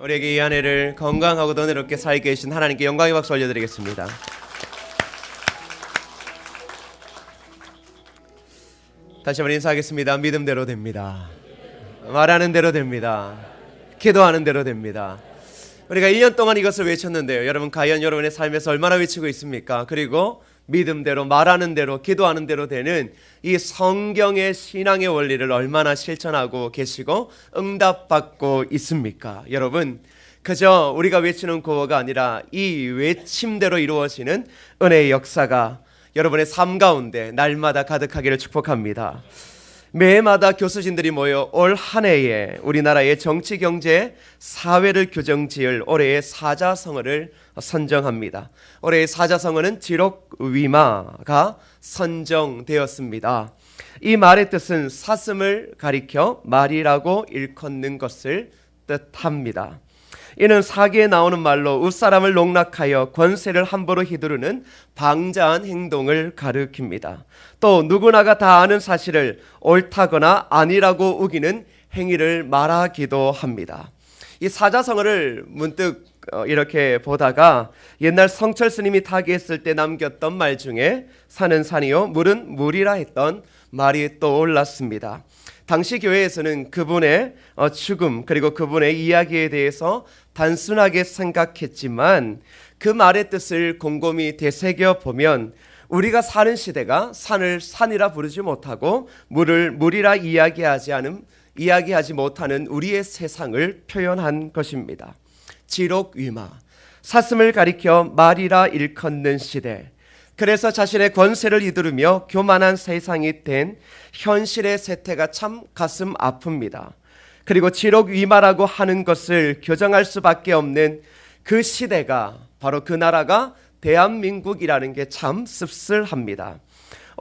우리에게 이 한 해를 건강하고 은혜롭게 살게 해주신 하나님께 영광의 박수 올려드리겠습니다. 다시 한번 인사하겠습니다. 믿음대로 됩니다. 말하는 대로 됩니다. 기도하는 대로 됩니다. 우리가 1년 동안 이것을 외쳤는데요, 여러분 과연 여러분의 삶에서 얼마나 외치고 있습니까? 그리고 믿음대로, 말하는 대로, 기도하는 대로 되는 이 성경의 신앙의 원리를 얼마나 실천하고 계시고 응답받고 있습니까? 여러분, 그저 우리가 외치는 구호가 아니라 이 외침대로 이루어지는 은혜의 역사가 여러분의 삶 가운데 날마다 가득하기를 축복합니다. 매해마다 교수진들이 모여 올 한 해에 우리나라의 정치, 경제, 사회를 규정지을 올해의 사자성어를 선정합니다. 올해의 사자성어는 지록위마가 선정되었습니다. 이 말의 뜻은 사슴을 가리켜 말이라고 일컫는 것을 뜻합니다. 이는 사기에 나오는 말로 윗사람을 농락하여 권세를 함부로 휘두르는 방자한 행동을 가리킵니다. 또 누구나가 다 아는 사실을 옳다거나 아니라고 우기는 행위를 말하기도 합니다. 이 사자성어를 문득 이렇게 보다가 옛날 성철 스님이 타계했을 때 남겼던 말 중에 산은 산이요 물은 물이라 했던 말이 떠올랐습니다. 당시 교회에서는 그분의 죽음 그리고 그분의 이야기에 대해서 단순하게 생각했지만 그 말의 뜻을 곰곰이 되새겨 보면 우리가 사는 시대가 산을 산이라 부르지 못하고 물을 물이라 이야기하지 못하는 우리의 세상을 표현한 것입니다. 지록위마, 사슴을 가리켜 말이라 일컫는 시대, 그래서 자신의 권세를 휘두르며 교만한 세상이 된 현실의 세태가 참 가슴 아픕니다. 그리고 지록위마라고 하는 것을 교정할 수밖에 없는 그 시대가 바로 그 나라가 대한민국이라는 게 참 씁쓸합니다.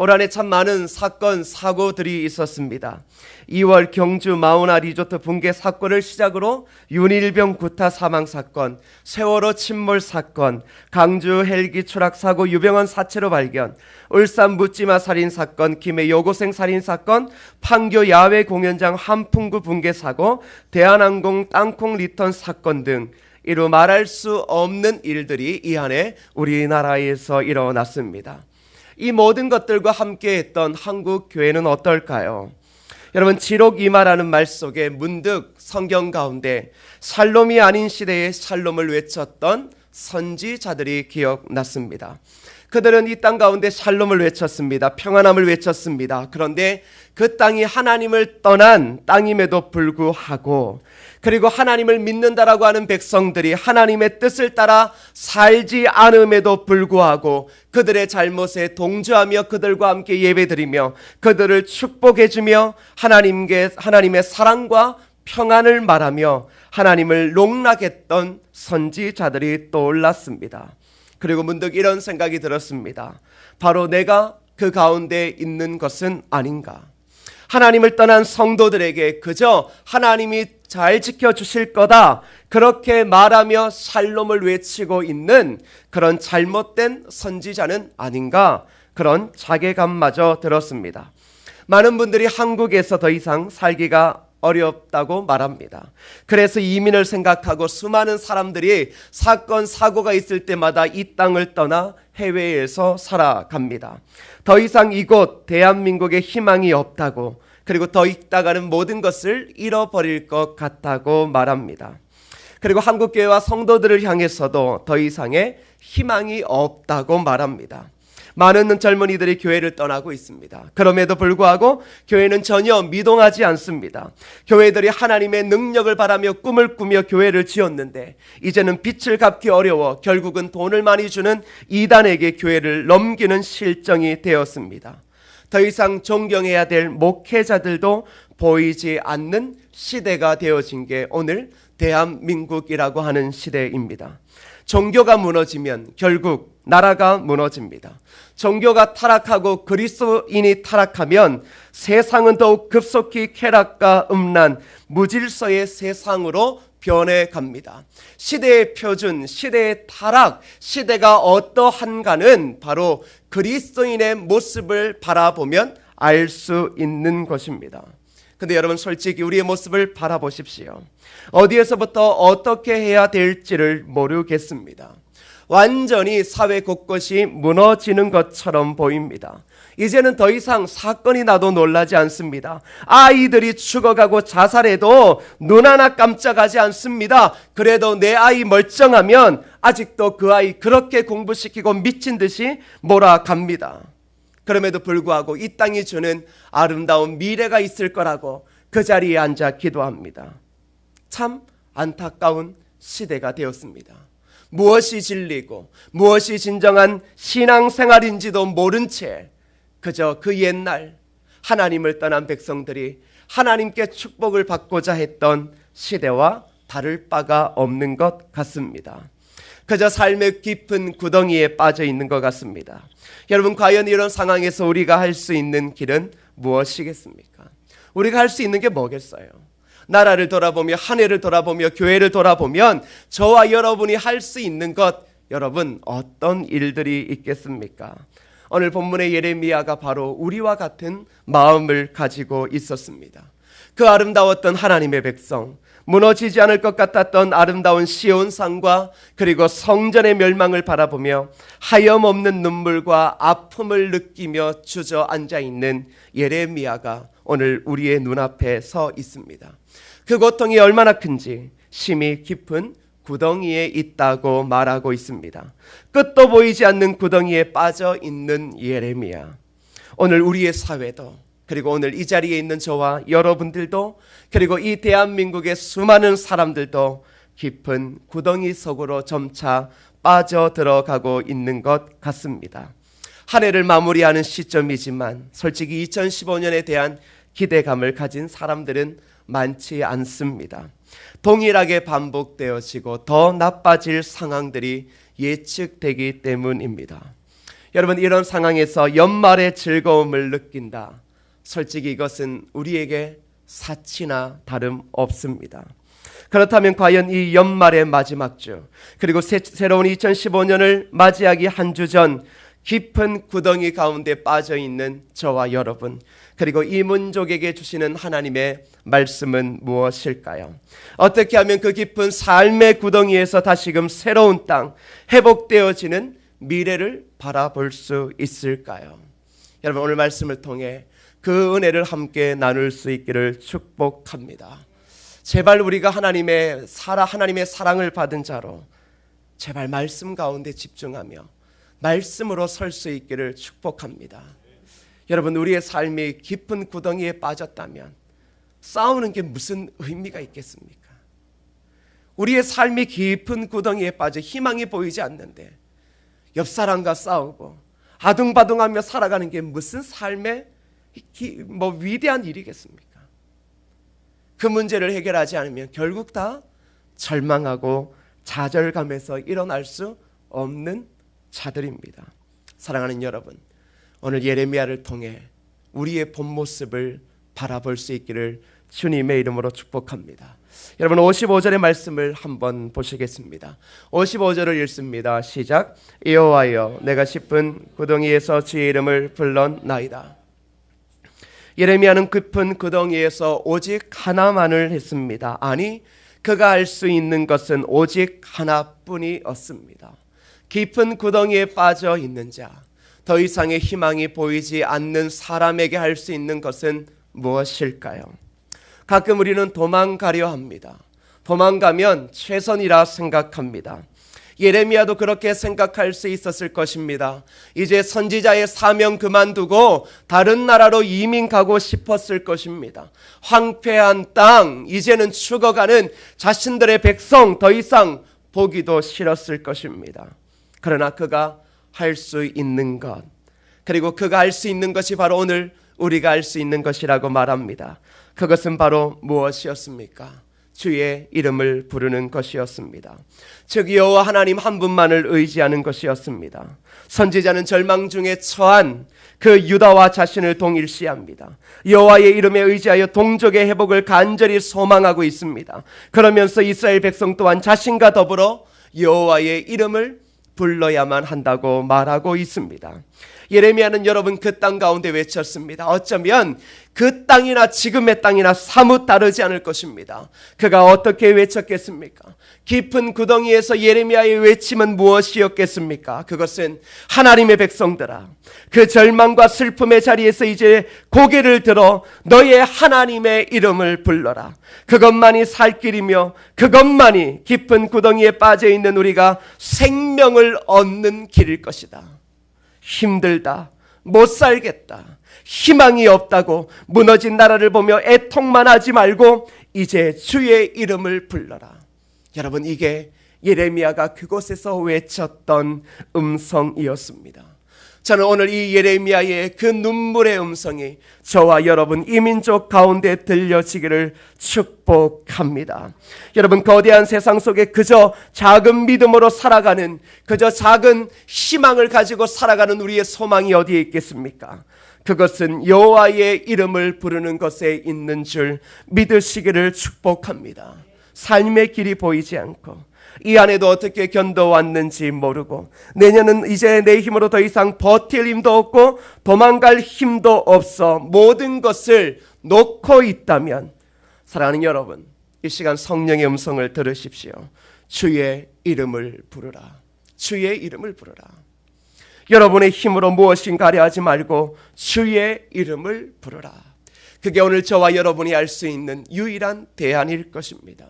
올 한해 참 많은 사건, 사고들이 있었습니다. 2월 경주 마우나 리조트 붕괴 사건을 시작으로 윤일병 구타 사망 사건, 세월호 침몰 사건, 강주 헬기 추락 사고 유병헌 사체로 발견, 울산 묻지마 살인 사건, 김해 여고생 살인 사건, 판교 야외 공연장 한풍구 붕괴 사고, 대한항공 땅콩 리턴 사건 등 이루 말할 수 없는 일들이 이 한 해 우리나라에서 일어났습니다. 이 모든 것들과 함께했던 한국 교회는 어떨까요? 여러분, 지록위마라는 말 속에 문득 성경 가운데 샬롬이 아닌 시대에 샬롬을 외쳤던 선지자들이 기억났습니다. 그들은 이 땅 가운데 샬롬을 외쳤습니다. 평안함을 외쳤습니다. 그런데 그 땅이 하나님을 떠난 땅임에도 불구하고, 그리고 하나님을 믿는다라고 하는 백성들이 하나님의 뜻을 따라 살지 않음에도 불구하고 그들의 잘못에 동조하며 그들과 함께 예배드리며 그들을 축복해주며 하나님의 사랑과 평안을 말하며 하나님을 농락했던 선지자들이 떠올랐습니다. 그리고 문득 이런 생각이 들었습니다. 바로 내가 그 가운데 있는 것은 아닌가? 하나님을 떠난 성도들에게 그저 하나님이 잘 지켜주실 거다, 그렇게 말하며 샬롬을 외치고 있는 그런 잘못된 선지자는 아닌가, 그런 자괴감마저 들었습니다. 많은 분들이 한국에서 더 이상 살기가 어렵다고 말합니다. 그래서 이민을 생각하고 수많은 사람들이 사건, 사고가 있을 때마다 이 땅을 떠나 해외에서 살아갑니다. 더 이상 이곳 대한민국에 희망이 없다고, 그리고 더 있다가는 모든 것을 잃어버릴 것 같다고 말합니다. 그리고 한국교회와 성도들을 향해서도 더 이상의 희망이 없다고 말합니다. 많은 젊은이들이 교회를 떠나고 있습니다. 그럼에도 불구하고 교회는 전혀 미동하지 않습니다. 교회들이 하나님의 능력을 바라며 꿈을 꾸며 교회를 지었는데 이제는 빚을 갚기 어려워 결국은 돈을 많이 주는 이단에게 교회를 넘기는 실정이 되었습니다. 더 이상 존경해야 될 목회자들도 보이지 않는 시대가 되어진 게 오늘 대한민국이라고 하는 시대입니다. 종교가 무너지면 결국 나라가 무너집니다. 종교가 타락하고 그리스도인이 타락하면 세상은 더욱 급속히 쾌락과 음란, 무질서의 세상으로 변해갑니다. 시대의 표준, 시대의 타락, 시대가 어떠한가는 바로 그리스도인의 모습을 바라보면 알 수 있는 것입니다. 근데 여러분 솔직히 우리의 모습을 바라보십시오. 어디에서부터 어떻게 해야 될지를 모르겠습니다. 완전히 사회 곳곳이 무너지는 것처럼 보입니다. 이제는 더 이상 사건이 나도 놀라지 않습니다. 아이들이 죽어가고 자살해도 눈 하나 깜짝하지 않습니다. 그래도 내 아이 멀쩡하면 아직도 그 아이 그렇게 공부시키고 미친 듯이 몰아갑니다. 그럼에도 불구하고 이 땅이 주는 아름다운 미래가 있을 거라고 그 자리에 앉아 기도합니다. 참 안타까운 시대가 되었습니다. 무엇이 진리고 무엇이 진정한 신앙생활인지도 모른 채 그저 그 옛날 하나님을 떠난 백성들이 하나님께 축복을 받고자 했던 시대와 다를 바가 없는 것 같습니다. 그저 삶의 깊은 구덩이에 빠져 있는 것 같습니다. 여러분, 과연 이런 상황에서 우리가 할 수 있는 길은 무엇이겠습니까? 우리가 할 수 있는 게 뭐겠어요? 나라를 돌아보며 한 해를 돌아보며 교회를 돌아보면 저와 여러분이 할 수 있는 것, 여러분 어떤 일들이 있겠습니까? 오늘 본문의 예레미야가 바로 우리와 같은 마음을 가지고 있었습니다. 그 아름다웠던 하나님의 백성, 무너지지 않을 것 같았던 아름다운 시온산과 그리고 성전의 멸망을 바라보며 하염없는 눈물과 아픔을 느끼며 주저앉아 있는 예레미야가 오늘 우리의 눈앞에 서 있습니다. 그 고통이 얼마나 큰지 심히 깊은 구덩이에 있다고 말하고 있습니다. 끝도 보이지 않는 구덩이에 빠져 있는 예레미야. 오늘 우리의 사회도, 그리고 오늘 이 자리에 있는 저와 여러분들도, 그리고 이 대한민국의 수많은 사람들도 깊은 구덩이 속으로 점차 빠져 들어가고 있는 것 같습니다. 한 해를 마무리하는 시점이지만 솔직히 2015년에 대한 기대감을 가진 사람들은 많지 않습니다. 동일하게 반복되어지고 더 나빠질 상황들이 예측되기 때문입니다. 여러분, 이런 상황에서 연말의 즐거움을 느낀다. 솔직히 이것은 우리에게 사치나 다름없습니다. 그렇다면 과연 이 연말의 마지막 주, 그리고 새로운 2015년을 맞이하기 한 주 전 깊은 구덩이 가운데 빠져있는 저와 여러분, 그리고 이 민족에게 주시는 하나님의 말씀은 무엇일까요? 어떻게 하면 그 깊은 삶의 구덩이에서 다시금 새로운 땅, 회복되어지는 미래를 바라볼 수 있을까요? 여러분, 오늘 말씀을 통해 그 은혜를 함께 나눌 수 있기를 축복합니다. 제발 우리가 하나님의 사랑을 받은 자로 제발 말씀 가운데 집중하며 말씀으로 설 수 있기를 축복합니다. 여러분, 우리의 삶이 깊은 구덩이에 빠졌다면 싸우는 게 무슨 의미가 있겠습니까? 우리의 삶이 깊은 구덩이에 빠져 희망이 보이지 않는데 옆 사람과 싸우고 아둥바둥하며 살아가는 게 무슨 삶의 위대한 일이겠습니까? 그 문제를 해결하지 않으면 결국 다 절망하고 좌절감에서 일어날 수 없는 자들입니다. 사랑하는 여러분, 오늘 예레미야를 통해 우리의 본 모습을 바라볼 수 있기를 주님의 이름으로 축복합니다. 여러분, 55절의 말씀을 한번 보시겠습니다. 55절을 읽습니다. 시작. 여호와여, 내가 깊은 구덩이에서 주의 이름을 불렀나이다. 예레미야는 깊은 구덩이에서 오직 하나만을 했습니다. 아니, 그가 할 수 있는 것은 오직 하나뿐이었습니다. 깊은 구덩이에 빠져 있는 자, 더 이상의 희망이 보이지 않는 사람에게 할 수 있는 것은 무엇일까요? 가끔 우리는 도망가려 합니다. 도망가면 최선이라 생각합니다. 예레미야도 그렇게 생각할 수 있었을 것입니다. 이제 선지자의 사명 그만두고 다른 나라로 이민 가고 싶었을 것입니다. 황폐한 땅, 이제는 죽어가는 자신들의 백성 더 이상 보기도 싫었을 것입니다. 그러나 그가 할 수 있는 것, 그리고 그가 할 수 있는 것이 바로 오늘 우리가 할 수 있는 것이라고 말합니다. 그것은 바로 무엇이었습니까? 주의 이름을 부르는 것이었습니다. 즉 여호와 하나님 한 분만을 의지하는 것이었습니다. 선지자는 절망 중에 처한 그 유다와 자신을 동일시합니다. 여호와의 이름에 의지하여 동족의 회복을 간절히 소망하고 있습니다. 그러면서 이스라엘 백성 또한 자신과 더불어 여호와의 이름을 불러야만 한다고 말하고 있습니다. 예레미야는 여러분 그 땅 가운데 외쳤습니다. 어쩌면 그 땅이나 지금의 땅이나 사뭇 다르지 않을 것입니다. 그가 어떻게 외쳤겠습니까? 깊은 구덩이에서 예레미야의 외침은 무엇이었겠습니까? 그것은 하나님의 백성들아, 그 절망과 슬픔의 자리에서 이제 고개를 들어 너의 하나님의 이름을 불러라. 그것만이 살 길이며 그것만이 깊은 구덩이에 빠져 있는 우리가 생명을 얻는 길일 것이다. 힘들다, 못 살겠다, 희망이 없다고 무너진 나라를 보며 애통만 하지 말고 이제 주의 이름을 불러라. 여러분, 이게 예레미야가 그곳에서 외쳤던 음성이었습니다. 저는 오늘 이 예레미야의 그 눈물의 음성이 저와 여러분 이민족 가운데 들려지기를 축복합니다. 여러분, 거대한 세상 속에 그저 작은 믿음으로 살아가는, 그저 작은 희망을 가지고 살아가는 우리의 소망이 어디에 있겠습니까? 그것은 여호와의 이름을 부르는 것에 있는 줄 믿으시기를 축복합니다. 삶의 길이 보이지 않고 이 안에도 어떻게 견뎌왔는지 모르고 내년은 이제 내 힘으로 더 이상 버틸 힘도 없고 도망갈 힘도 없어 모든 것을 놓고 있다면, 사랑하는 여러분, 이 시간 성령의 음성을 들으십시오. 주의 이름을 부르라. 주의 이름을 부르라. 여러분의 힘으로 무엇인가 하려 하지 말고 주의 이름을 부르라. 그게 오늘 저와 여러분이 알 수 있는 유일한 대안일 것입니다.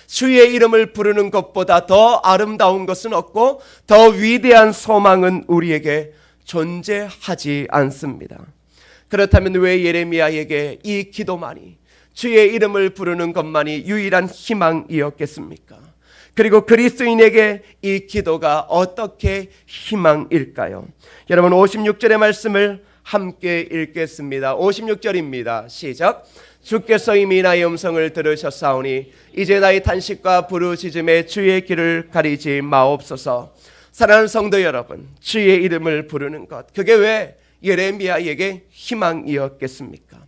주의 이름을 부르는 것보다 더 아름다운 것은 없고 더 위대한 소망은 우리에게 존재하지 않습니다. 그렇다면 왜 예레미야에게 이 기도만이, 주의 이름을 부르는 것만이 유일한 희망이었겠습니까? 그리고 그리스도인에게 이 기도가 어떻게 희망일까요? 여러분, 56절의 말씀을 함께 읽겠습니다. 56절입니다. 시작. 주께서 이미 나의 음성을 들으셨사오니 이제 나의 탄식과 부르짖음에 주의 길을 가리지 마옵소서. 사랑하는 성도 여러분, 주의 이름을 부르는 것, 그게 왜 예레미야에게 희망이었겠습니까?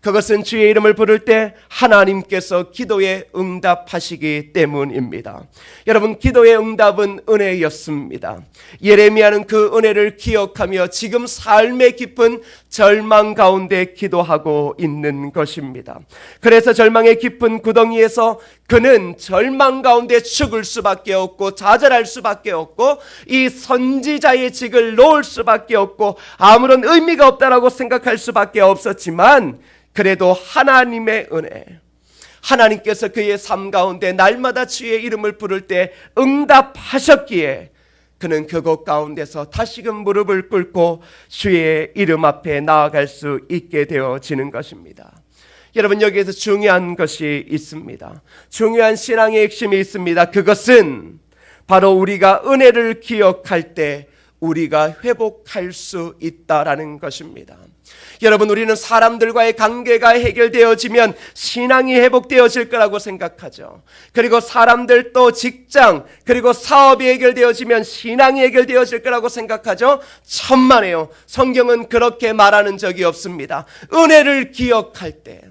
그것은 주의 이름을 부를 때 하나님께서 기도에 응답하시기 때문입니다. 여러분, 기도의 응답은 은혜였습니다. 예레미야는 그 은혜를 기억하며 지금 삶의 깊은 절망 가운데 기도하고 있는 것입니다. 그래서 절망의 깊은 구덩이에서 그는 절망 가운데 죽을 수밖에 없고 좌절할 수밖에 없고 이 선지자의 직을 놓을 수밖에 없고 아무런 의미가 없다라고 생각할 수밖에 없었지만, 그래도 하나님의 은혜, 하나님께서 그의 삶 가운데 날마다 주의 이름을 부를 때 응답하셨기에 그는 그곳 가운데서 다시금 무릎을 꿇고 주의 이름 앞에 나아갈 수 있게 되어지는 것입니다. 여러분, 여기에서 중요한 것이 있습니다. 중요한 신앙의 핵심이 있습니다. 그것은 바로 우리가 은혜를 기억할 때 우리가 회복할 수 있다라는 것입니다. 여러분, 우리는 사람들과의 관계가 해결되어지면 신앙이 회복되어질 거라고 생각하죠. 그리고 사람들 또 직장 그리고 사업이 해결되어지면 신앙이 해결되어질 거라고 생각하죠. 천만에요. 성경은 그렇게 말하는 적이 없습니다. 은혜를 기억할 때,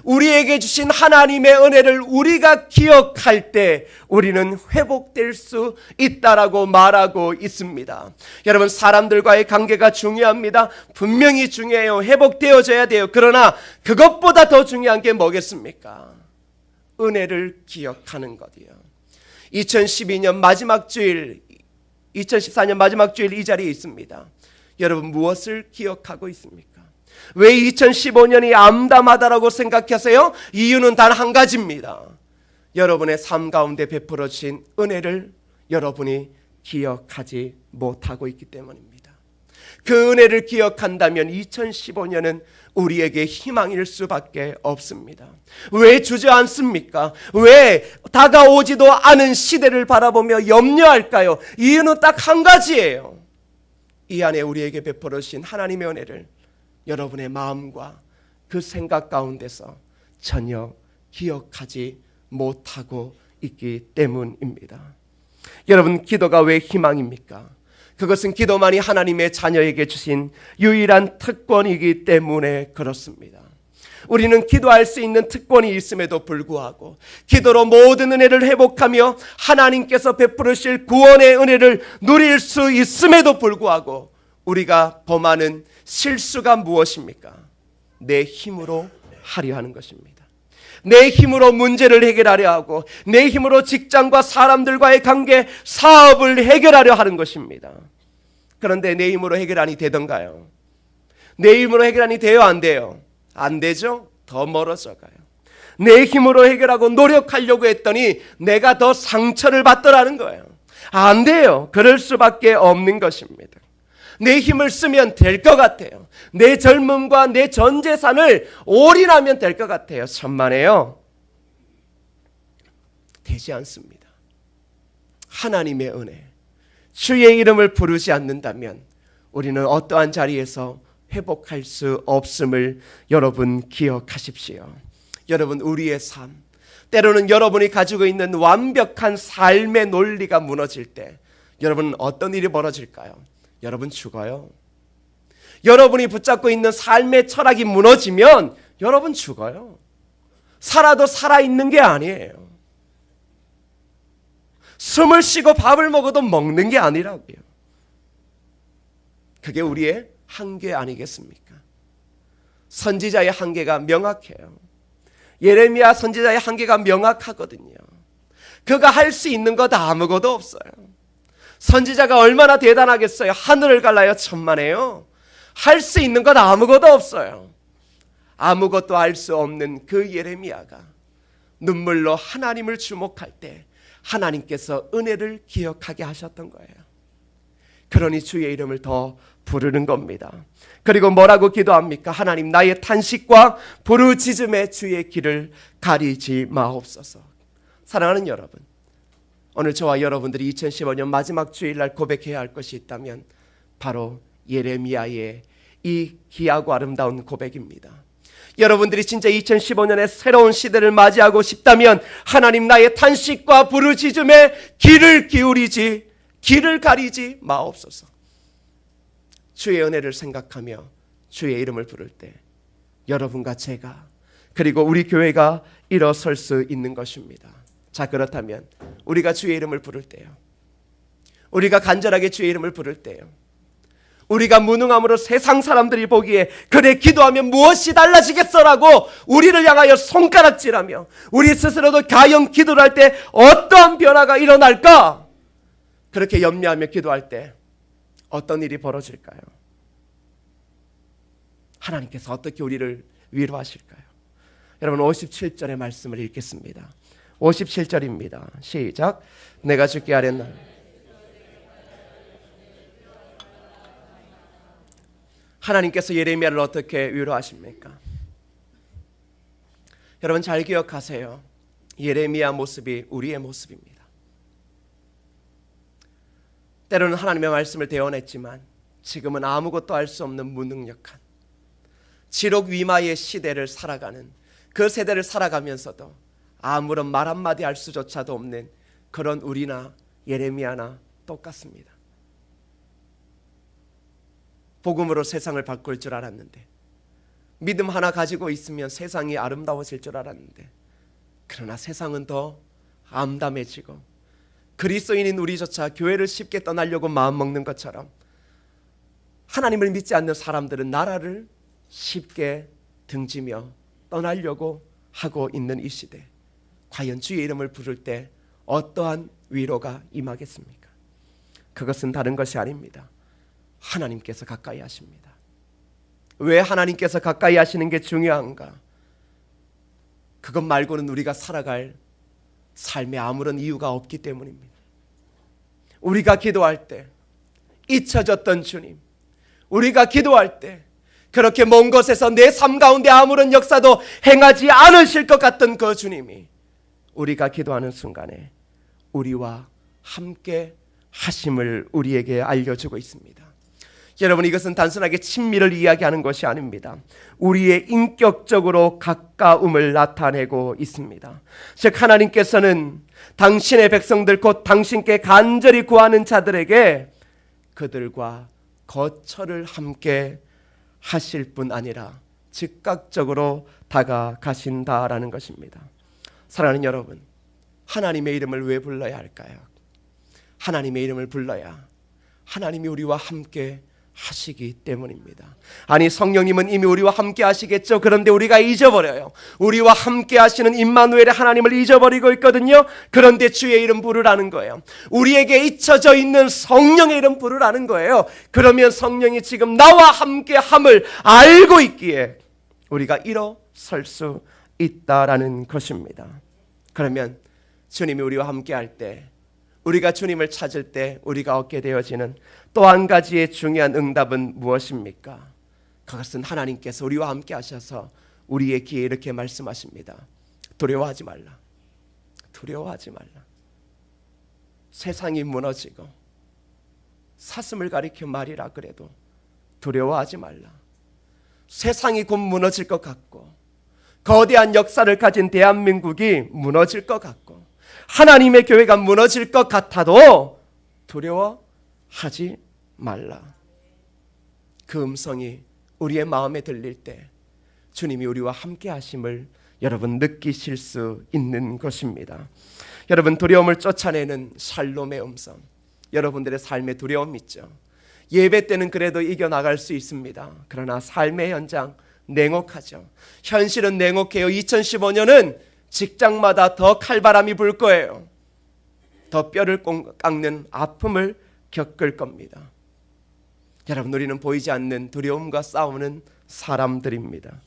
우리에게 주신 하나님의 은혜를 우리가 기억할 때 우리는 회복될 수 있다라고 말하고 있습니다. 여러분, 사람들과의 관계가 중요합니다. 분명히 중요해요. 회복되어져야 돼요. 그러나 그것보다 더 중요한 게 뭐겠습니까? 은혜를 기억하는 것이요. 2012년 마지막 주일, 2014년 마지막 주일 이 자리에 있습니다. 여러분, 무엇을 기억하고 있습니까? 왜 2015년이 암담하다라고 생각하세요? 이유는 단 한 가지입니다. 여러분의 삶 가운데 베풀어 주신 은혜를 여러분이 기억하지 못하고 있기 때문입니다. 그 은혜를 기억한다면 2015년은 우리에게 희망일 수밖에 없습니다. 왜 주저앉습니까? 왜 다가오지도 않은 시대를 바라보며 염려할까요? 이유는 딱 한 가지예요. 이 안에 우리에게 베풀어 주신 하나님의 은혜를 여러분의 마음과 그 생각 가운데서 전혀 기억하지 못하고 있기 때문입니다. 여러분, 기도가 왜 희망입니까? 그것은 기도만이 하나님의 자녀에게 주신 유일한 특권이기 때문에 그렇습니다. 우리는 기도할 수 있는 특권이 있음에도 불구하고 기도로 모든 은혜를 회복하며 하나님께서 베풀으실 구원의 은혜를 누릴 수 있음에도 불구하고 우리가 범하는 실수가 무엇입니까? 내 힘으로 하려 하는 것입니다. 내 힘으로 문제를 해결하려 하고 내 힘으로 직장과 사람들과의 관계, 사업을 해결하려 하는 것입니다. 그런데 내 힘으로 해결하니 되던가요? 내 힘으로 해결하니 돼요, 안 돼요? 안 되죠? 더 멀어져 가요. 내 힘으로 해결하고 노력하려고 했더니 내가 더 상처를 받더라는 거예요. 안 돼요. 그럴 수밖에 없는 것입니다. 내 힘을 쓰면 될 것 같아요. 내 젊음과 내 전 재산을 올인하면 될 것 같아요. 천만에요. 되지 않습니다. 하나님의 은혜, 주의 이름을 부르지 않는다면 우리는 어떠한 자리에서 회복할 수 없음을 여러분 기억하십시오. 여러분, 우리의 삶, 때로는 여러분이 가지고 있는 완벽한 삶의 논리가 무너질 때 여러분 어떤 일이 벌어질까요? 여러분 죽어요. 여러분이 붙잡고 있는 삶의 철학이 무너지면 여러분 죽어요. 살아도 살아있는 게 아니에요. 숨을 쉬고 밥을 먹어도 먹는 게 아니라고요. 그게 우리의 한계 아니겠습니까? 선지자의 한계가 명확해요. 예레미야 선지자의 한계가 명확하거든요. 그가 할 수 있는 것 아무것도 없어요. 선지자가 얼마나 대단하겠어요. 하늘을 갈라요 천만에요. 할 수 있는 것 아무것도 없어요. 아무것도 할 수 없는 그 예레미야가 눈물로 하나님을 주목할 때 하나님께서 은혜를 기억하게 하셨던 거예요. 그러니 주의 이름을 더 부르는 겁니다. 그리고 뭐라고 기도합니까? 하나님, 나의 탄식과 부르짖음에 주의 길을 가리지 마옵소서. 사랑하는 여러분, 오늘 저와 여러분들이 2015년 마지막 주일날 고백해야 할 것이 있다면 바로 예레미야의 이 귀하고 아름다운 고백입니다. 여러분들이 진짜 2015년에 새로운 시대를 맞이하고 싶다면 하나님, 나의 탄식과 부르짖음에 길을 가리지 마옵소서. 주의 은혜를 생각하며 주의 이름을 부를 때 여러분과 제가 그리고 우리 교회가 일어설 수 있는 것입니다. 자, 그렇다면 우리가 주의 이름을 부를 때요, 우리가 간절하게 주의 이름을 부를 때요, 우리가 무능함으로 세상 사람들이 보기에 그래 기도하면 무엇이 달라지겠어라고 우리를 향하여 손가락질하며 우리 스스로도 과연 기도를 할 때 어떠한 변화가 일어날까? 그렇게 염려하며 기도할 때 어떤 일이 벌어질까요? 하나님께서 어떻게 우리를 위로하실까요? 여러분, 57절의 말씀을 읽겠습니다. 57절입니다. 시작. 내가 주께 아뢰나. 하나님께서 예레미야를 어떻게 위로하십니까? 여러분 잘 기억하세요. 예레미야 모습이 우리의 모습입니다. 때로는 하나님의 말씀을 대언했지만 지금은 아무것도 할 수 없는 무능력한 지록 위마의 시대를 살아가는, 그 세대를 살아가면서도 아무런 말 한마디 할 수조차도 없는 그런 우리나 예레미야나 똑같습니다. 복음으로 세상을 바꿀 줄 알았는데, 믿음 하나 가지고 있으면 세상이 아름다워질 줄 알았는데, 그러나 세상은 더 암담해지고 그리스도인인 우리조차 교회를 쉽게 떠나려고 마음먹는 것처럼 하나님을 믿지 않는 사람들은 나라를 쉽게 등지며 떠나려고 하고 있는 이 시대, 과연 주의 이름을 부를 때 어떠한 위로가 임하겠습니까? 그것은 다른 것이 아닙니다. 하나님께서 가까이 하십니다. 왜 하나님께서 가까이 하시는 게 중요한가? 그것 말고는 우리가 살아갈 삶에 아무런 이유가 없기 때문입니다. 우리가 기도할 때 잊혀졌던 주님, 우리가 기도할 때 그렇게 먼 곳에서 내 삶 가운데 아무런 역사도 행하지 않으실 것 같던 그 주님이 우리가 기도하는 순간에 우리와 함께 하심을 우리에게 알려주고 있습니다. 여러분, 이것은 단순하게 친밀을 이야기하는 것이 아닙니다. 우리의 인격적으로 가까움을 나타내고 있습니다. 즉 하나님께서는 당신의 백성들, 곧 당신께 간절히 구하는 자들에게 그들과 거처를 함께 하실 뿐 아니라 즉각적으로 다가가신다라는 것입니다. 사랑하는 여러분, 하나님의 이름을 왜 불러야 할까요? 하나님의 이름을 불러야 하나님이 우리와 함께 하시기 때문입니다. 아니, 성령님은 이미 우리와 함께 하시겠죠. 그런데 우리가 잊어버려요. 우리와 함께 하시는 임마누엘의 하나님을 잊어버리고 있거든요. 그런데 주의 이름 부르라는 거예요. 우리에게 잊혀져 있는 성령의 이름 부르라는 거예요. 그러면 성령이 지금 나와 함께 함을 알고 있기에 우리가 일어설 수 있다라는 것입니다. 그러면 주님이 우리와 함께 할 때, 우리가 주님을 찾을 때 우리가 얻게 되어지는 또 한 가지의 중요한 응답은 무엇입니까? 그것은 하나님께서 우리와 함께 하셔서 우리의 귀에 이렇게 말씀하십니다. 두려워하지 말라. 두려워하지 말라. 세상이 무너지고 사슴을 가리켜 말이라 그래도 두려워하지 말라. 세상이 곧 무너질 것 같고 거대한 역사를 가진 대한민국이 무너질 것 같고 하나님의 교회가 무너질 것 같아도 두려워하지 말라. 그 음성이 우리의 마음에 들릴 때 주님이 우리와 함께 하심을 여러분 느끼실 수 있는 것입니다. 여러분, 두려움을 쫓아내는 샬롬의 음성, 여러분들의 삶에 두려움 있죠? 예배 때는 그래도 이겨나갈 수 있습니다. 그러나 삶의 현장 냉혹하죠. 현실은 냉혹해요. 2015년은 직장마다 더 칼바람이 불 거예요. 더 뼈를 깎는 아픔을 겪을 겁니다. 여러분, 우리는 보이지 않는 두려움과 싸우는 사람들입니다.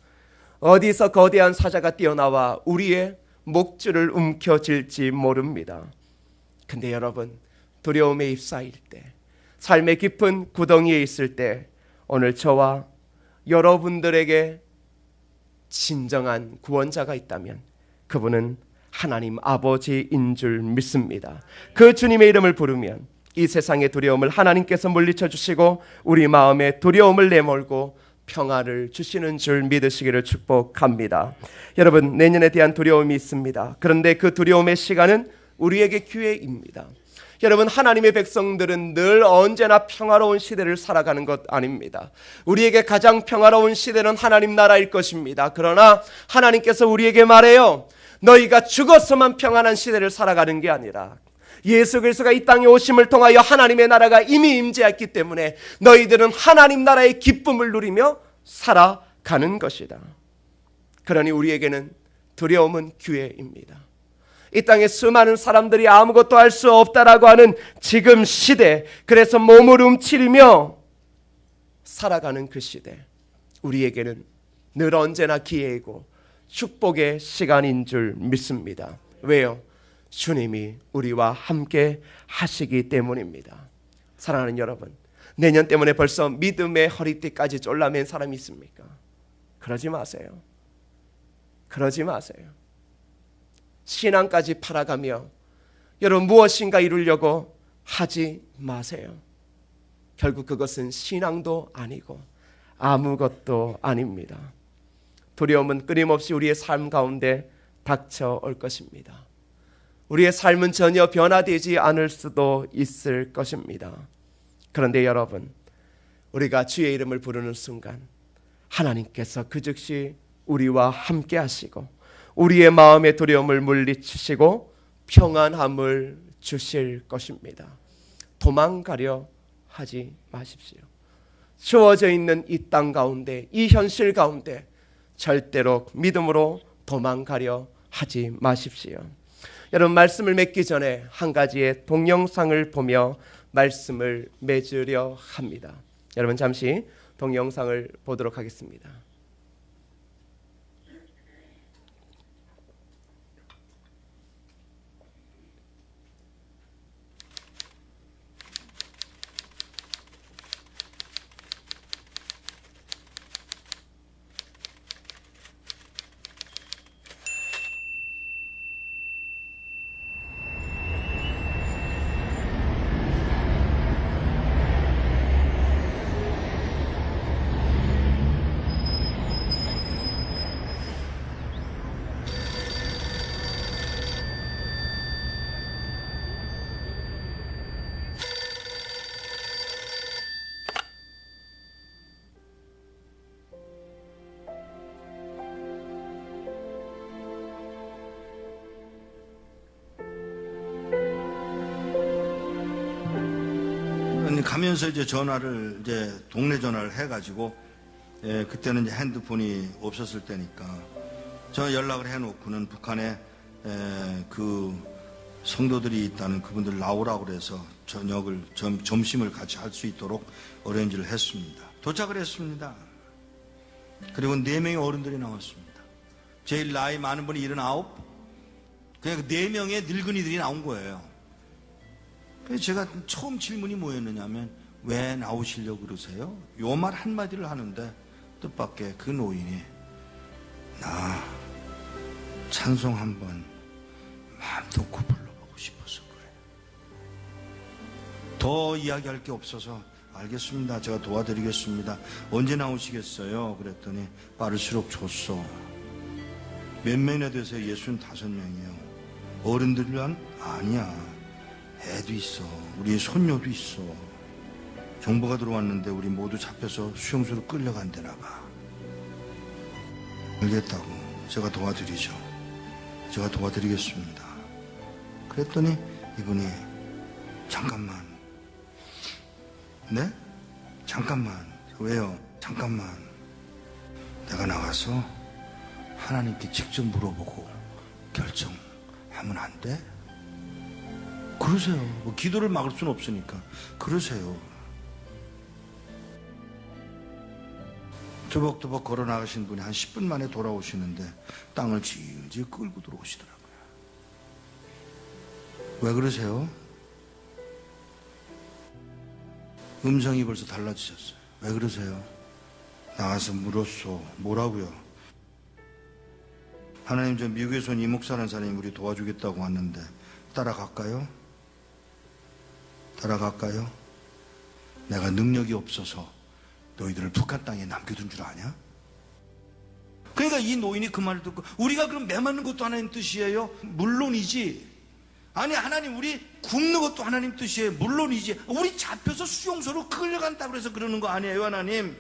어디서 거대한 사자가 뛰어나와 우리의 목줄을 움켜쥘지 모릅니다. 근데 여러분, 두려움에 휩싸일 때, 삶의 깊은 구덩이에 있을 때 오늘 저와 여러분들에게 진정한 구원자가 있다면 그분은 하나님 아버지인 줄 믿습니다. 그 주님의 이름을 부르면 이 세상의 두려움을 하나님께서 물리쳐 주시고 우리 마음에 두려움을 내몰고 평화를 주시는 줄 믿으시기를 축복합니다. 여러분, 내년에 대한 두려움이 있습니다. 그런데 그 두려움의 시간은 우리에게 기회입니다. 여러분, 하나님의 백성들은 늘 언제나 평화로운 시대를 살아가는 것 아닙니다. 우리에게 가장 평화로운 시대는 하나님 나라일 것입니다. 그러나 하나님께서 우리에게 말해요. 너희가 죽어서만 평안한 시대를 살아가는 게 아니라 예수 그리스도가 이 땅에 오심을 통하여 하나님의 나라가 이미 임재했기 때문에 너희들은 하나님 나라의 기쁨을 누리며 살아가는 것이다. 그러니 우리에게는 두려움은 기회입니다. 이 땅에 수많은 사람들이 아무것도 할 수 없다라고 하는 지금 시대, 그래서 몸을 움츠리며 살아가는 그 시대, 우리에게는 늘 언제나 기회이고 축복의 시간인 줄 믿습니다. 왜요? 주님이 우리와 함께 하시기 때문입니다. 사랑하는 여러분, 내년 때문에 벌써 믿음의 허리띠까지 졸라맨 사람이 있습니까? 그러지 마세요. 그러지 마세요. 신앙까지 팔아가며 여러분 무엇인가 이루려고 하지 마세요. 결국 그것은 신앙도 아니고 아무것도 아닙니다. 두려움은 끊임없이 우리의 삶 가운데 닥쳐올 것입니다. 우리의 삶은 전혀 변화되지 않을 수도 있을 것입니다. 그런데 여러분, 우리가 주의 이름을 부르는 순간 하나님께서 그 즉시 우리와 함께 하시고 우리의 마음의 두려움을 물리치시고 평안함을 주실 것입니다. 도망가려 하지 마십시오. 주어져 있는 이 땅 가운데, 이 현실 가운데 절대로 믿음으로 도망가려 하지 마십시오. 여러분, 말씀을 맺기 전에 한 가지의 동영상을 보며 말씀을 맺으려 합니다. 여러분, 잠시 동영상을 보도록 하겠습니다. 가면서 이제 전화를 이제 동네 전화를 해가지고 그때는 이제 핸드폰이 없었을 때니까 저 연락을 해놓고는 북한에 그 성도들이 있다는 그분들 나오라고 그래서 저녁을 점심을 같이 할 수 있도록 어레인지를 했습니다. 도착을 했습니다. 그리고 4명의 어른들이 나왔습니다. 제일 나이 많은 분이 79, 그냥 4명의 늙은이들이 나온 거예요. 그래서 제가 처음 질문이 뭐였느냐면 왜 나오시려고 그러세요? 요 말 한마디를 하는데 뜻밖의 그 노인이 나 찬송 한번 마음 놓고 불러보고 싶어서 그래. 더 이야기할 게 없어서 알겠습니다. 제가 도와드리겠습니다. 언제 나오시겠어요? 그랬더니 빠를수록 좋소. 몇 명이나 되세요? 65명이요. 어른들은 아니야. 애도 있어. 우리 손녀도 있어. 정보가 들어왔는데 우리 모두 잡혀서 수용소로 끌려간대나 봐. 알겠다고. 제가 도와드리죠. 제가 도와드리겠습니다. 그랬더니 이분이 잠깐만. 네? 잠깐만. 왜요? 잠깐만. 내가 나가서 하나님께 직접 물어보고 결정하면 안 돼? 그러세요. 뭐 기도를 막을 수는 없으니까. 그러세요. 조벅조벅 걸어 나가신 분이 한 10분 만에 돌아오시는데 땅을 질질 끌고 들어오시더라고요. 왜 그러세요? 음성이 벌써 달라지셨어요. 왜 그러세요? 나가서 물었어. 뭐라고요? 하나님, 저 미국에서 온 이목사라는 사람이 우리 도와주겠다고 왔는데 따라갈까요? 따라갈까요? 내가 능력이 없어서 너희들을 북한 땅에 남겨둔 줄 아냐? 그러니까 이 노인이 그 말을 듣고 우리가 그럼 매맞는 것도 하나님 뜻이에요? 물론이지. 아니 하나님 우리 굶는 것도 하나님 뜻이에요? 물론이지. 우리 잡혀서 수용소로 끌려간다고 해서 그러는 거 아니에요 하나님?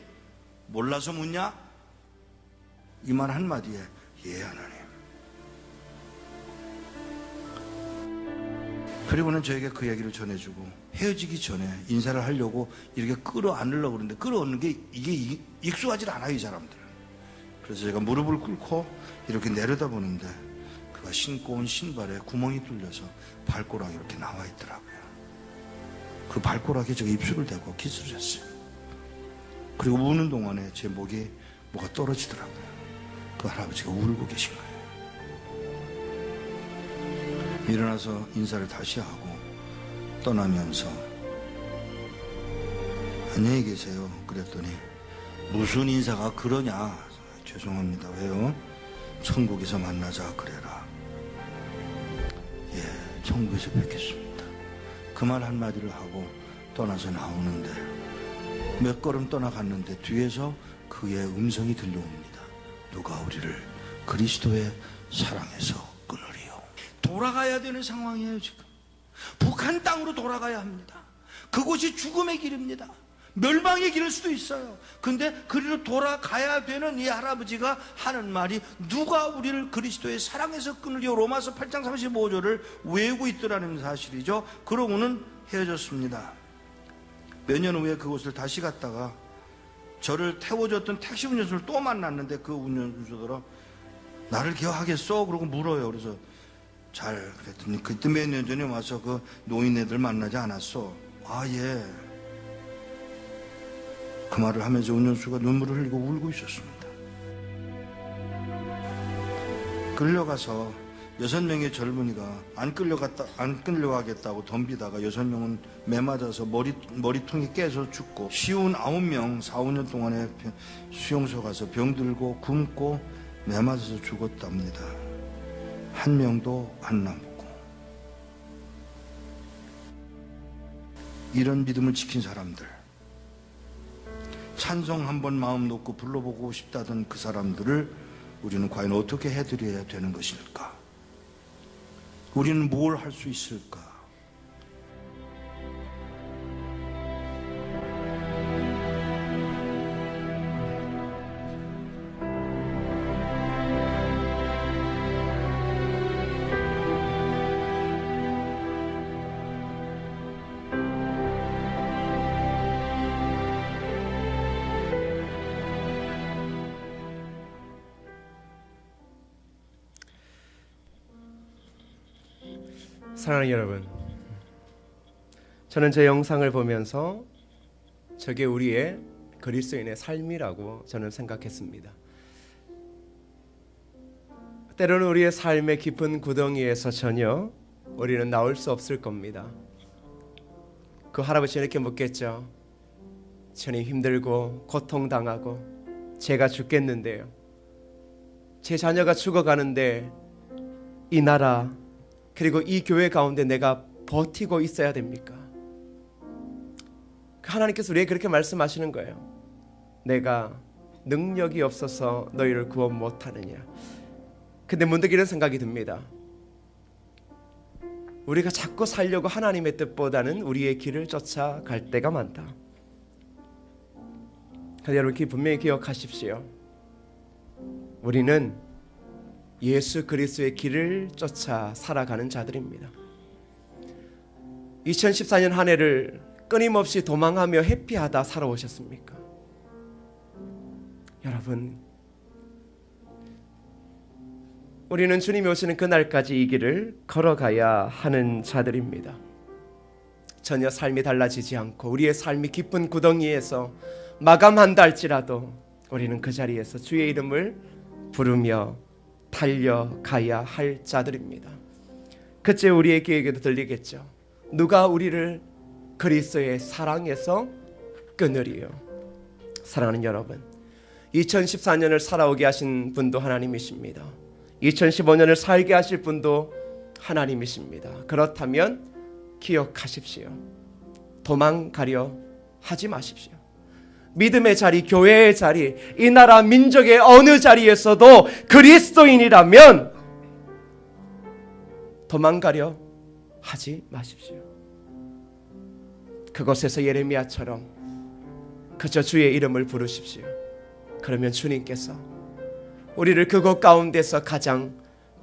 몰라서 묻냐? 이 말 한마디에 예 하나님. 그리고는 저에게 그 얘기를 전해주고 헤어지기 전에 인사를 하려고 이렇게 끌어안으려고 그러는데 끌어안는 게 이게 익숙하지 않아요 이 사람들. 그래서 제가 무릎을 꿇고 이렇게 내려다보는데 그가 신고 온 신발에 구멍이 뚫려서 발가락이 이렇게 나와 있더라고요. 그 발가락에 제가 입술을 대고 키스를 했어요. 그리고 우는 동안에 제 목에 뭐가 떨어지더라고요. 그 할아버지가 울고 계신 거예요. 일어나서 인사를 다시 하고 떠나면서 안녕히 계세요. 그랬더니 무슨 인사가 그러냐? 죄송합니다. 왜요? 천국에서 만나자 그래라. 예, 천국에서 뵙겠습니다. 그 말 한마디를 하고 떠나서 나오는데 몇 걸음 떠나갔는데 뒤에서 그의 음성이 들려옵니다. 누가 우리를 그리스도의 사랑에서 끊으리요. 돌아가야 되는 상황이에요 지금. 북한 땅으로 돌아가야 합니다. 그곳이 죽음의 길입니다. 멸망의 길일 수도 있어요. 근데 그리로 돌아가야 되는 이 할아버지가 하는 말이 누가 우리를 그리스도의 사랑에서 끊으리요. 로마서 8장 35절을 외우고 있더라는 사실이죠. 그러고는 헤어졌습니다. 몇 년 후에 그곳을 다시 갔다가 저를 태워줬던 택시 운전수를 또 만났는데 그 운전수더러 나를 기억하겠어? 그러고 물어요. 그래서 잘 그랬더니 그때 몇 년 전에 와서 그 노인네들 만나지 않았어? 아 예. 그 말을 하면서 운전수가 눈물을 흘리고 울고 있었습니다. 끌려가서 6명의 젊은이가 안 끌려가겠다고 덤비다가 6명은 매맞아서 머리통이 깨서 죽고 쉬운 9명 4, 5년 동안에 수용소 가서 병들고 굶고 매맞아서 죽었답니다. 한 명도 안 남고. 이런 믿음을 지킨 사람들, 찬송 한번 마음 놓고 불러보고 싶다던 그 사람들을 우리는 과연 어떻게 해드려야 되는 것일까? 우리는 뭘 할 수 있을까? 사랑하는 여러분, 저는 제 영상을 보면서 저게 우리의 그리스도인의 삶이라고 저는 생각했습니다. 때로는 우리의 삶의 깊은 구덩이에서 전혀 우리는 나올 수 없을 겁니다. 그 할아버지는 이렇게 묻겠죠. 저는 힘들고 고통당하고 제가 죽겠는데요, 제 자녀가 죽어가는데 이 나라 그리고 이 교회 가운데 내가 버티고 있어야 됩니까? 하나님께서 왜 그렇게 말씀하시는 거예요? 내가 능력이 없어서 너희를 구원 못하느냐. 근데 문득 이런 생각이 듭니다. 우리가 자꾸 살려고 하나님의 뜻보다는 우리의 길을 쫓아갈 때가 많다. 그런데 여러분 분명히 기억하십시오. 우리는 예수 그리스도의 길을 쫓아 살아가는 자들입니다. 2014년 한 해를 끊임없이 도망하며 회피하다 살아오셨습니까? 여러분, 우리는 주님이 오시는 그날까지 이 길을 걸어가야 하는 자들입니다. 전혀 삶이 달라지지 않고 우리의 삶이 깊은 구덩이에서 마감한다 할지라도 우리는 그 자리에서 주의 이름을 부르며 달려가야 할 자들입니다. 그때 우리의 귀에게도 들리겠죠. 누가 우리를 그리스도의 사랑에서 끊으리요. 사랑하는 여러분, 2014년을 살아오게 하신 분도 하나님이십니다. 2015년을 살게 하실 분도 하나님이십니다. 그렇다면 기억하십시오. 도망가려 하지 마십시오. 믿음의 자리, 교회의 자리, 이 나라 민족의 어느 자리에서도 그리스도인이라면 도망가려 하지 마십시오. 그곳에서 예레미야처럼 그저 주의 이름을 부르십시오. 그러면 주님께서 우리를 그곳 가운데서 가장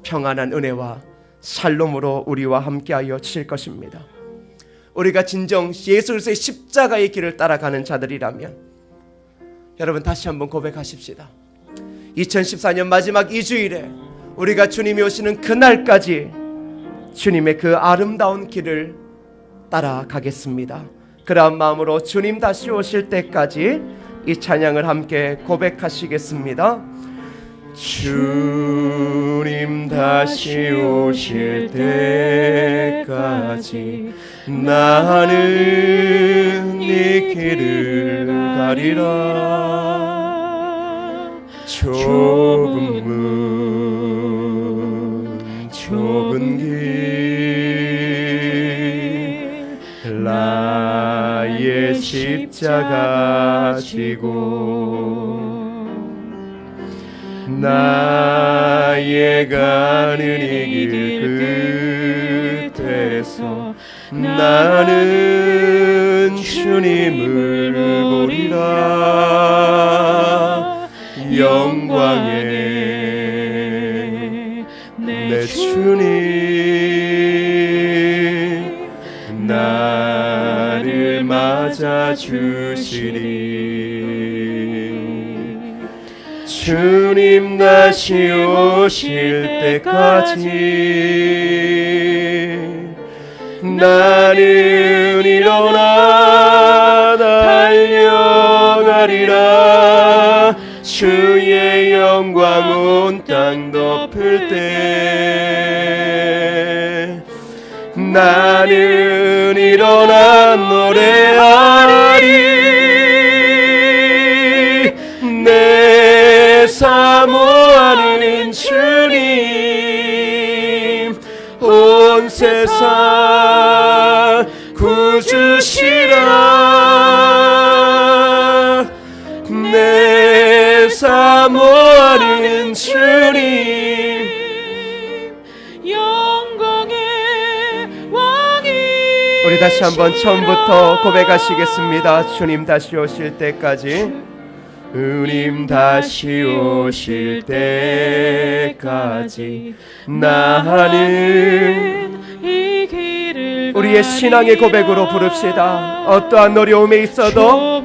평안한 은혜와 샬롬으로 우리와 함께하여 주실 것입니다. 우리가 진정 예수 그리스도의 십자가의 길을 따라가는 자들이라면 여러분 다시 한번 고백하십시다. 2014년 마지막 2주일에 우리가 주님이 오시는 그날까지 주님의 그 아름다운 길을 따라가겠습니다. 그러한 마음으로 주님 다시 오실 때까지 이 찬양을 함께 고백하시겠습니다. 주님 다시 오실 때까지 나는 이 길을 가리라. 좁은 문 좁은 길 나의 십자가 지고 나의 가는 이 길 끝에서 나는 주님을 보리라. 영광의 내 주님 나를 맞아주시리. 주님 다시 오실 때까지 나는 일어나 달려가리라. 주의 영광 온 땅 덮을 때 나는 일어나 노래하리. 내 사모하는 주님 온 세상 구주시라. 내 사모하는 주님 영광의 왕이. 우리 다시 한번 처음부터 고백하시겠습니다. 주님 다시 오실 때까지 주님 다시 오실 때까지 나는 이 길을 우리의 신앙의 고백으로 부릅시다. 어떠한 어려움에 있어도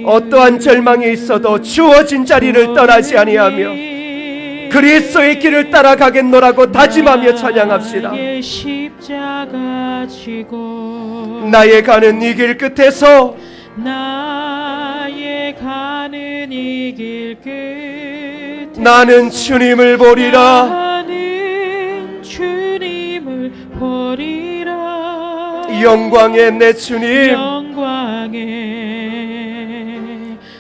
어떠한 절망에 있어도 주어진 자리를 떠나지 아니하며 그리스도의 길을 따라가겠노라고 다짐하며 찬양합시다. 나의 십자가 지고 나의 가는 이 길 끝에서 나의 가는 이 길 끝에 나는 주님을 보리라. 나는 주님을 보리라. 영광의 내 주님, 영광의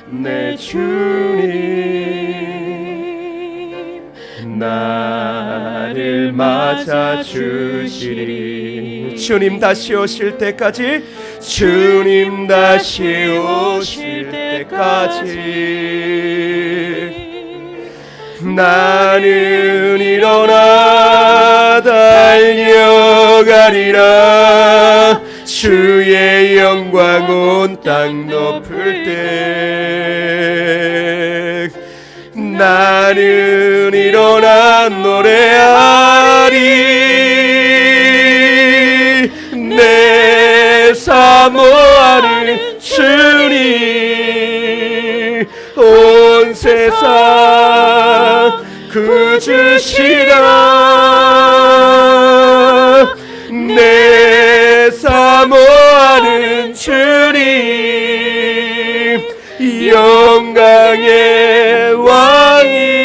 내 주님 나를 맞아 주시리. 주님 다시 오실 때까지, 주님 다시 오실 때까지 나는 일어나 달려가리라. 주의 영광 온 땅 높을 때 나는 일어나 노래하리. 내 사모하는 주님 온 세상 구주시라. 내 사모하는 주님 영광의 왕이시라.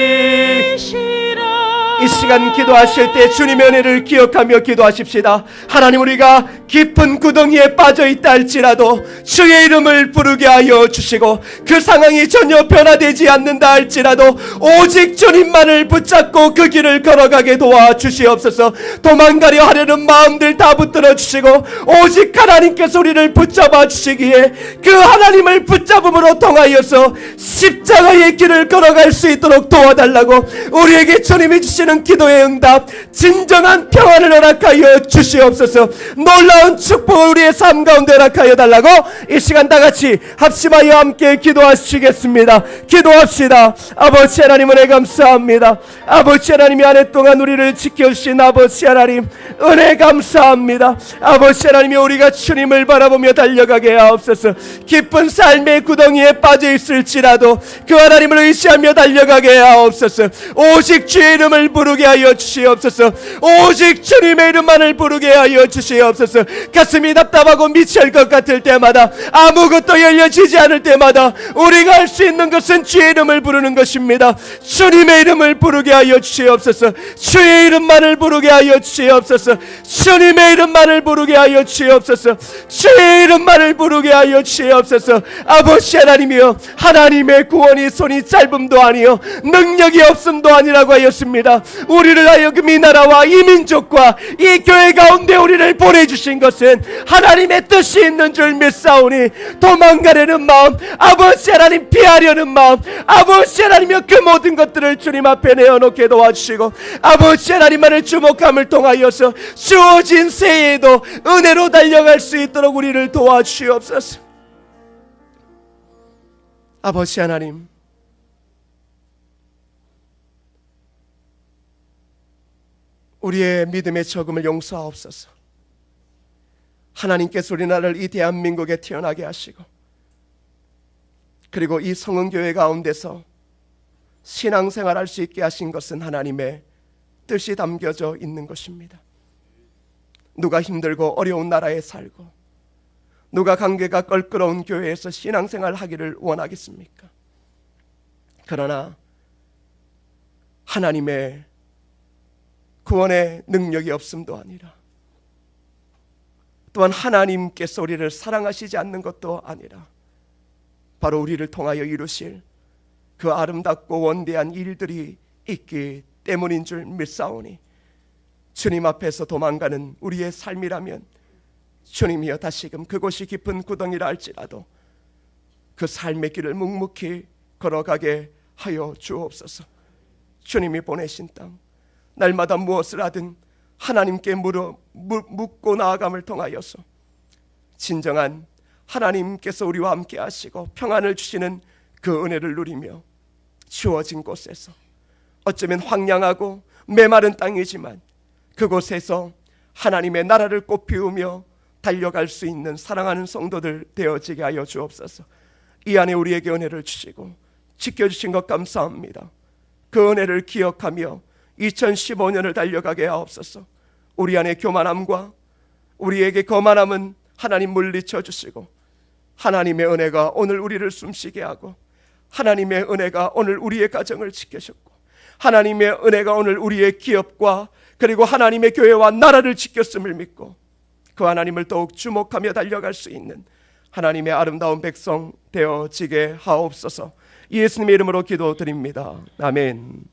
이 시간 기도하실 때 주님의 은혜를 기억하며 기도하십시다. 하나님, 우리가 깊은 구덩이에 빠져있다 할지라도 주의 이름을 부르게 하여 주시고, 그 상황이 전혀 변화되지 않는다 할지라도 오직 주님만을 붙잡고 그 길을 걸어가게 도와주시옵소서. 도망가려 하려는 마음들 다 붙들어 주시고 오직 하나님께서 우리를 붙잡아 주시기에 그 하나님을 붙잡음으로 통하여서 십자가의 길을 걸어갈 수 있도록 도와달라고 우리에게 주님이 주시는 기도의 응답, 진정한 평안을 허락하여 주시옵소서. 놀라운 축복을 우리의 삶 가운데 허락하여 달라고 이 시간 다 같이 합심하여 함께 기도하시겠습니다. 기도합시다. 아버지 하나님, 은혜 감사합니다. 아버지 하나님이 한 해 동안 우리를 지켜주신 아버지 하나님, 은혜 감사합니다. 아버지 하나님이 우리가 주님을 바라보며 달려가게 하옵소서. 깊은 삶의 구덩이에 빠져 있을지라도 그 하나님을 의지하며 달려가게 하옵소서. 오직 주의 이름을 부르게 하여 주시옵소서. 오직 주님의 이름만을 부르게 하여 주시옵소서. 가슴이 답답하고 미칠 것 같을 때마다, 아무것도 열려지지 않을 때마다 우리가 할 수 있는 것은 주의 이름을 부르는 것입니다. 주님의 이름을 부르게 하여 주시옵소서. 주의 이름만을 부르게 하여 주시옵소서. 주님의 이름만을 부르게 하여 주시옵소서. 주의 이름만을 부르게 하여 주시옵소서. 아버지 하나님이여, 하나님의 구원이 손이 짧음도 아니요 능력이 없음도 아니라고 하였습니다. 우리를 하여금 이 나라와 이 민족과 이 교회 가운데 우리를 보내주신 것은 하나님의 뜻이 있는 줄 믿사오니, 도망가려는 마음, 아버지 하나님 피하려는 마음, 아버지 하나님이여 그 모든 것들을 주님 앞에 내어놓게 도와주시고, 아버지 하나님만을 주목함을 통하여서 주어진 새해에도 은혜로 달려갈 수 있도록 우리를 도와주시옵소서. 아버지 하나님, 우리의 믿음의 적음을 용서하옵소서. 하나님께서 우리나라를 이 대한민국에 태어나게 하시고, 그리고 이 성은교회 가운데서 신앙생활할 수 있게 하신 것은 하나님의 뜻이 담겨져 있는 것입니다. 누가 힘들고 어려운 나라에 살고, 누가 관계가 껄끄러운 교회에서 신앙생활 하기를 원하겠습니까? 그러나 하나님의 구원의 능력이 없음도 아니라, 또한 하나님께서 우리를 사랑하시지 않는 것도 아니라, 바로 우리를 통하여 이루실 그 아름답고 원대한 일들이 있기 때문인 줄 믿사오니, 주님 앞에서 도망가는 우리의 삶이라면 주님이여 다시금 그곳이 깊은 구덩이라 할지라도 그 삶의 길을 묵묵히 걸어가게 하여 주옵소서. 주님이 보내신 땅, 날마다 무엇을 하든 하나님께 묻고 나아감을 통하여서 진정한 하나님께서 우리와 함께 하시고 평안을 주시는 그 은혜를 누리며, 주어진 곳에서 어쩌면 황량하고 메마른 땅이지만 그곳에서 하나님의 나라를 꽃피우며 달려갈 수 있는 사랑하는 성도들 되어지게 하여 주옵소서. 이 안에 우리에게 은혜를 주시고 지켜주신 것 감사합니다. 그 은혜를 기억하며 2015년을 달려가게 하옵소서. 우리 안에 교만함과 우리에게 거만함은 하나님 물리쳐 주시고, 하나님의 은혜가 오늘 우리를 숨쉬게 하고, 하나님의 은혜가 오늘 우리의 가정을 지켜셨고, 하나님의 은혜가 오늘 우리의 기업과 그리고 하나님의 교회와 나라를 지켰음을 믿고 그 하나님을 더욱 주목하며 달려갈 수 있는 하나님의 아름다운 백성 되어지게 하옵소서. 예수님의 이름으로 기도드립니다. 아멘.